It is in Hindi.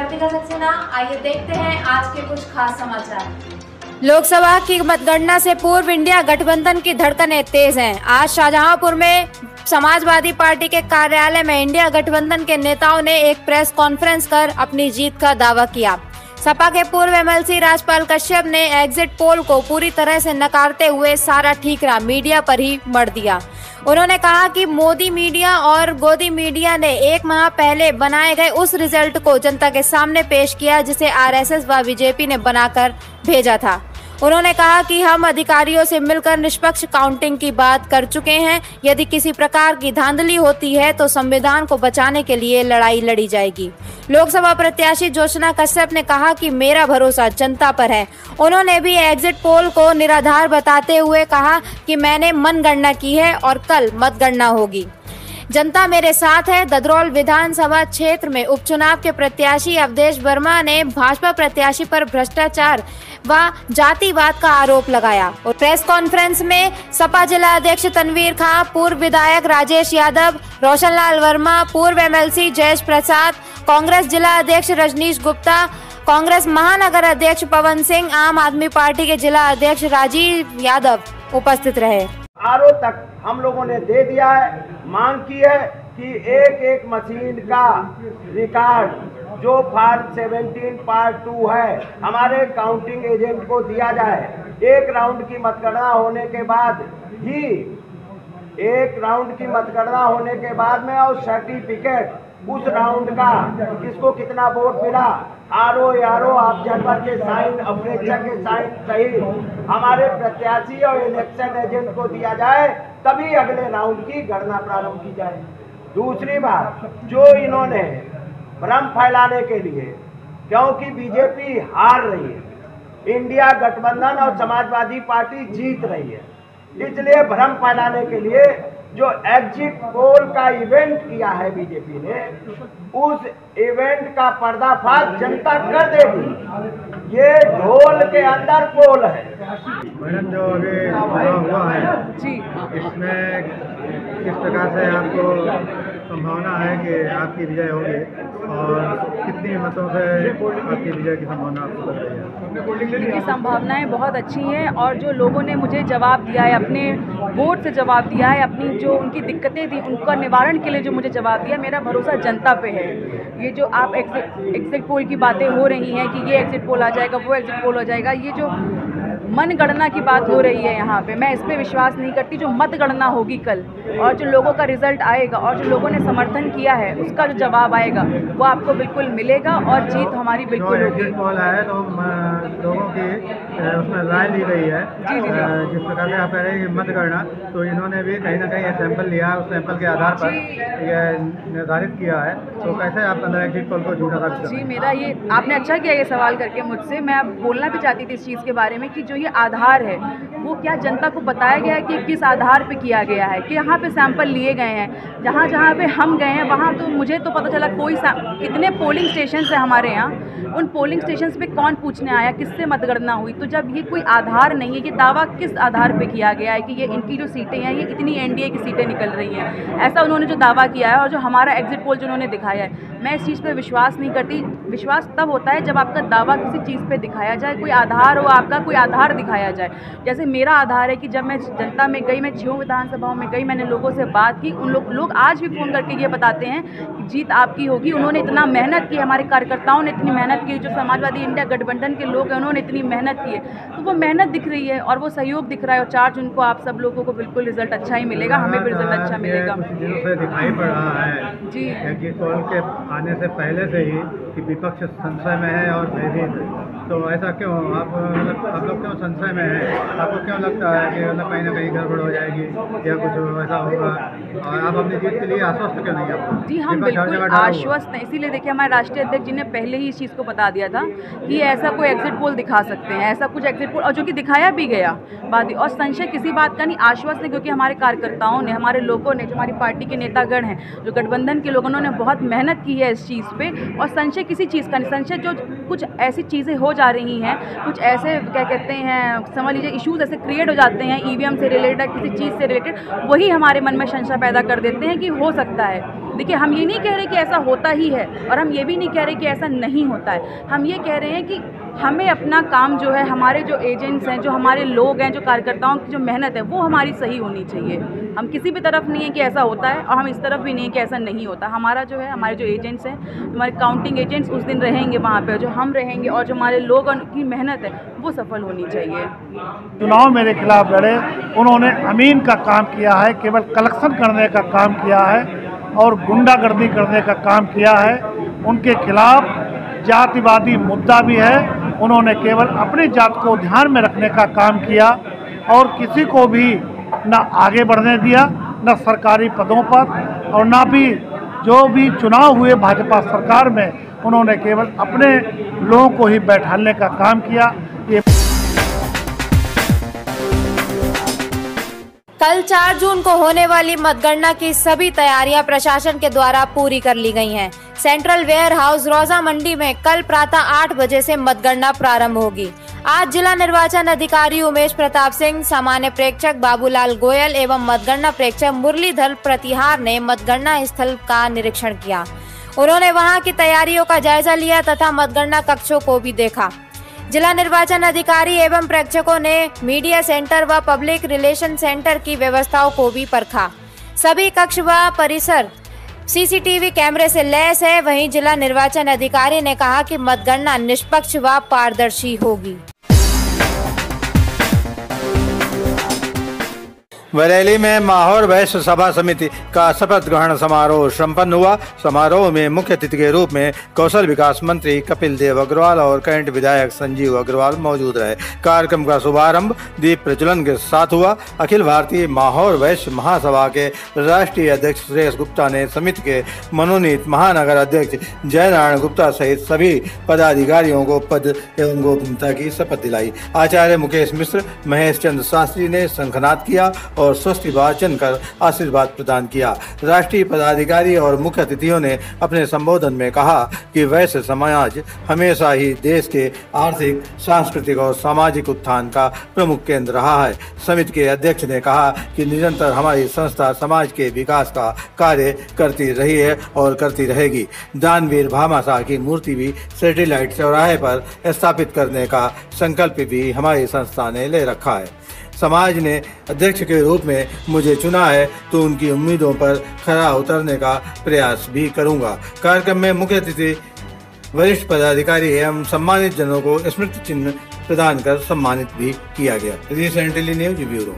कृतिका सक्सेना। आइए देखते हैं आज के कुछ खास समाचार। लोकसभा की मतगणना से पूर्व इंडिया गठबंधन की धड़कनें तेज हैं। आज शाहजहांपुर में समाजवादी पार्टी के कार्यालय में इंडिया गठबंधन के नेताओं ने एक प्रेस कॉन्फ्रेंस कर अपनी जीत का दावा किया। सपा के पूर्व एमएलसी राजपाल कश्यप ने एग्जिट पोल को पूरी तरह से नकारते हुए सारा ठीकरा मीडिया पर ही मढ़ दिया। उन्होंने कहा कि मोदी मीडिया और गोदी मीडिया ने 1 माह पहले बनाए गए उस रिजल्ट को जनता के सामने पेश किया जिसे आरएसएस व बीजेपी ने बनाकर भेजा था। उन्होंने कहा कि हम अधिकारियों से मिलकर निष्पक्ष काउंटिंग की बात कर चुके हैं। यदि किसी प्रकार की धांधली होती है तो संविधान को बचाने के लिए लड़ाई लड़ी जाएगी। लोकसभा प्रत्याशी ज्योत्सना कश्यप ने कहा कि मेरा भरोसा जनता पर है। उन्होंने भी एग्जिट पोल को निराधार बताते हुए कहा कि मैंने मनगणना की है और कल मतगणना होगी। जनता मेरे साथ है। ददरौल विधानसभा क्षेत्र में उपचुनाव के प्रत्याशी अवधेश वर्मा ने भाजपा प्रत्याशी पर भ्रष्टाचार व जातिवाद का आरोप लगाया। और प्रेस कॉन्फ्रेंस में सपा जिला अध्यक्ष तनवीर खां, पूर्व विधायक राजेश यादव, रोशनलाल वर्मा, पूर्व एमएलसी जयेश प्रसाद, कांग्रेस जिला अध्यक्ष रजनीश गुप्ता, कांग्रेस महानगर अध्यक्ष पवन सिंह, आम आदमी पार्टी के जिला अध्यक्ष राजीव यादव उपस्थित रहे। आरओ तक हम लोगों ने दे दिया है। मांग की है कि एक एक मशीन का रिकॉर्ड जो फॉर्म 17 पार्ट 2 है हमारे काउंटिंग एजेंट को दिया जाए। एक राउंड की मतगणना होने के बाद ही में और सर्टिफिकेट उस राउंड का किसको कितना वोट मिला, आरओ ऑब्जर्वर के साइन, अपेक्षा के साइन सही हमारे प्रत्याशी और इलेक्शन एजेंट को दिया जाए, तभी अगले राउंड की गणना प्रारंभ की जाए। दूसरी बात, जो इन्होंने भ्रम फैलाने के लिए, क्योंकि बीजेपी हार रही है, इंडिया गठबंधन और समाजवादी पार्टी जीत रही है, इसलिए भ्रम फैलाने के लिए जो एग्जिट पोल का इवेंट किया है बीजेपी ने, उस इवेंट का पर्दाफाश जनता कर देगी। ये ढोल के अंदर पोल है। मैडम, जो अभी हुआ है जी, इसमें किस प्रकार से आपको संभावना है कि आपकी विजय होगी और कितनी मतों से आपकी विजय की संभावना आपको लग रही है? इनकी संभावनाएं बहुत अच्छी हैं और जो लोगों ने मुझे जवाब दिया है, अपने वोट से जवाब दिया है, अपनी जो उनकी दिक्कतें थी उनका निवारण के लिए जो मुझे जवाब दिया, मेरा भरोसा जनता पे है। ये जो आप एग्जिट पोल की बातें हो रही हैं कि ये एग्जिट पोल आ जाएगा, वो एग्जिट पोल हो जाएगा, ये जो मनगणना की बात हो रही है यहाँ पे, मैं इस पे विश्वास नहीं करती। जो मतगणना होगी कल और जो लोगों का रिजल्ट आएगा और जो लोगों ने समर्थन किया है उसका जो जवाब आएगा वो आपको बिल्कुल मिलेगा और जीत हमारी बिल्कुल होगी। एग्जिट पोल है तो लोगों की उसमें राय ली गई है जी। जिस प्रकार से आप कह रहे हैं मतगणना, तो इन्होंने भी कहीं ना कहीं एक सैंपल लिया है, उस सैंपल के आधार पर ये निर्धारित किया है। तो कैसे आप एग्जिट पोल को झूठा साबित करें? जी, मेरा ये आपने अच्छा किया ये सवाल करके मुझसे। मैं बोलना भी चाहती थी इस चीज़ के बारे में कि जो ये आधार है वो क्या जनता को बताया गया है कि किस आधार पे किया गया है, कि यहाँ पे सैंपल लिए गए हैं। जहाँ पे हम गए हैं वहाँ तो मुझे तो पता चला कितने पोलिंग स्टेशन है हमारे यहाँ, उन पोलिंग स्टेशन पे कौन पूछने आया, किससे मतगणना हुई। तो जब ये कोई आधार नहीं है, ये दावा किस आधार पे किया गया है कि ये इनकी जो सीटें हैं ये इतनी एनडीए की सीटें निकल रही हैं, ऐसा उन्होंने जो दावा किया है और जो हमारा एग्जिट पोल जो उन्होंने दिखाया है, मैं इस चीज़ पर विश्वास नहीं करती। विश्वास तब होता है जब आपका दावा किसी चीज़ पर दिखाया जाए, कोई आधार हो, आपका कोई आधार दिखाया जाए। जैसे मेरा आधार है कि जब मैं जनता में गई, मैं 6 विधानसभाओं में गई, मैंने लोगों से बात की, उन लोग आज भी फ़ोन करके ये बताते हैं कि जीत आपकी होगी। उन्होंने इतना मेहनत की, हमारे कार्यकर्ताओं ने इतनी मेहनत की, जो समाजवादी इंडिया गठबंधन के लोग हैं उन्होंने इतनी मेहनत की है, तो वो मेहनत दिख रही है और वो सहयोग दिख रहा है। और 4 जून को आप सब लोगों को बिल्कुल रिजल्ट अच्छा ही मिलेगा, हमें भी रिजल्ट अच्छा मिलेगा। दिखाई पड़ रहा है जी, एग्जिट पोल के आने से पहले से ही कि विपक्ष संशय में है और भयभीत है, तो ऐसा क्यों? आप लोग क्यों संशय में हैं? आपको क्यों लगता है कि कहीं ना कहीं गड़बड़ हो जाएगी या कुछ ऐसा होगा, और आप अपनी जीत के लिए आश्वस्त क्यों नहीं? आपको जी, हम बिल्कुल आश्वस्त हैं। इसीलिए देखिए हमारे राष्ट्रीय अध्यक्ष जी ने पहले ही इस चीज़ को बता दिया था कि ऐसा कोई एग्जिट पोल दिखा सकते हैं, ऐसा कुछ एग्जिट पोल, और जो कि दिखाया भी गया बात। और संशय किसी बात का नहीं, आश्वस्त है, क्योंकि हमारे कार्यकर्ताओं ने, हमारे लोगों ने, जो हमारी पार्टी के नेतागण हैं, जो गठबंधन के लोगों ने बहुत मेहनत की है इस चीज़ पे। और संशय किसी चीज़ का नहीं, संशय जो कुछ ऐसी चीज़ें हो जा रही हैं, कुछ ऐसे क्या कहते हैं, समझ लीजिए इश्यूज ऐसे क्रिएट हो जाते हैं ईवीएम से रिलेटेड, किसी चीज़ से रिलेटेड, वही हमारे मन में संशय पैदा कर देते हैं कि हो सकता है। देखिए, हम ये नहीं कह रहे कि ऐसा होता ही है और हम ये भी नहीं कह रहे कि ऐसा नहीं होता है। हम ये कह रहे हैं कि हमें अपना काम जो है, हमारे जो एजेंट्स हैं, जो हमारे लोग हैं, जो कार्यकर्ताओं की जो मेहनत है, वो हमारी सही होनी चाहिए। हम किसी भी तरफ नहीं है कि ऐसा होता है और हम इस तरफ भी नहीं है कि ऐसा नहीं होता। हमारा जो है, हमारे जो एजेंट्स हैं, हमारे काउंटिंग एजेंट्स उस दिन रहेंगे वहाँ पे, जो हम रहेंगे और जो हमारे लोग की मेहनत है वो सफल होनी चाहिए। चुनाव मेरे खिलाफ लड़े, उन्होंने अमीन का काम किया है, केवल कलेक्शन करने का काम किया है और गुंडागर्दी करने का काम किया है। उनके खिलाफ जातिवादी मुद्दा भी है। उन्होंने केवल अपनी जात को ध्यान में रखने का काम किया और किसी को भी न आगे बढ़ने दिया, न सरकारी पदों पर, और न भी जो भी चुनाव हुए भाजपा सरकार में उन्होंने केवल अपने लोगों को ही बैठाने का काम किया। ये कल 4 जून को होने वाली मतगणना की सभी तैयारियां प्रशासन के द्वारा पूरी कर ली गई हैं। सेंट्रल वेयर हाउस रोजा मंडी में कल प्रातः 8 बजे से मतगणना प्रारंभ होगी। आज जिला निर्वाचन अधिकारी उमेश प्रताप सिंह, सामान्य प्रेक्षक बाबूलाल गोयल एवं मतगणना प्रेक्षक मुरलीधर प्रतिहार ने मतगणना स्थल का निरीक्षण किया। उन्होंने वहां की तैयारियों का जायजा लिया तथा मतगणना कक्षों को भी देखा। जिला निर्वाचन अधिकारी एवं प्रेक्षकों ने मीडिया सेंटर व पब्लिक रिलेशन सेंटर की व्यवस्थाओं को भी परखा। सभी कक्ष व परिसर सीसीटीवी कैमरे से लैस है। वहीं जिला निर्वाचन अधिकारी ने कहा कि मतगणना निष्पक्ष व पारदर्शी होगी। बरेली में माहौर वैश्य सभा समिति का शपथ ग्रहण समारोह संपन्न हुआ। समारोह में मुख्य अतिथि के रूप में कौशल विकास मंत्री कपिल देव अग्रवाल और कैंट विधायक संजीव अग्रवाल मौजूद रहे। कार्यक्रम का शुभारंभ दीप प्रज्वलन के साथ हुआ। अखिल भारतीय माहौर वैश्य महासभा के राष्ट्रीय अध्यक्ष सुरेश गुप्ता ने समिति के मनोनीत महानगर अध्यक्ष जयनारायण गुप्ता सहित सभी पदाधिकारियों को पद एवं गोपनीयता की शपथ दिलाई। आचार्य मुकेश मिश्र, महेश चंद्र शास्त्री ने शंखनाद किया और स्वस्ति वाचन कर आशीर्वाद प्रदान किया। राष्ट्रीय पदाधिकारी और मुख्य अतिथियों ने अपने संबोधन में कहा कि वैश्य समाज हमेशा ही देश के आर्थिक, सांस्कृतिक और सामाजिक उत्थान का प्रमुख केंद्र रहा है। समिति के अध्यक्ष ने कहा कि निरंतर हमारी संस्था समाज के विकास का कार्य करती रही है और करती रहेगी। दानवीर भामाशाह की मूर्ति भी सैटेलाइट चौराहे पर स्थापित करने का संकल्प भी हमारी संस्था ने ले रखा है। समाज ने अध्यक्ष के रूप में मुझे चुना है तो उनकी उम्मीदों पर खरा उतरने का प्रयास भी करूंगा। कार्यक्रम में मुख्य अतिथि वरिष्ठ पदाधिकारी एवं सम्मानित जनों को स्मृति चिन्ह प्रदान कर सम्मानित भी किया गया। Recently news bureau.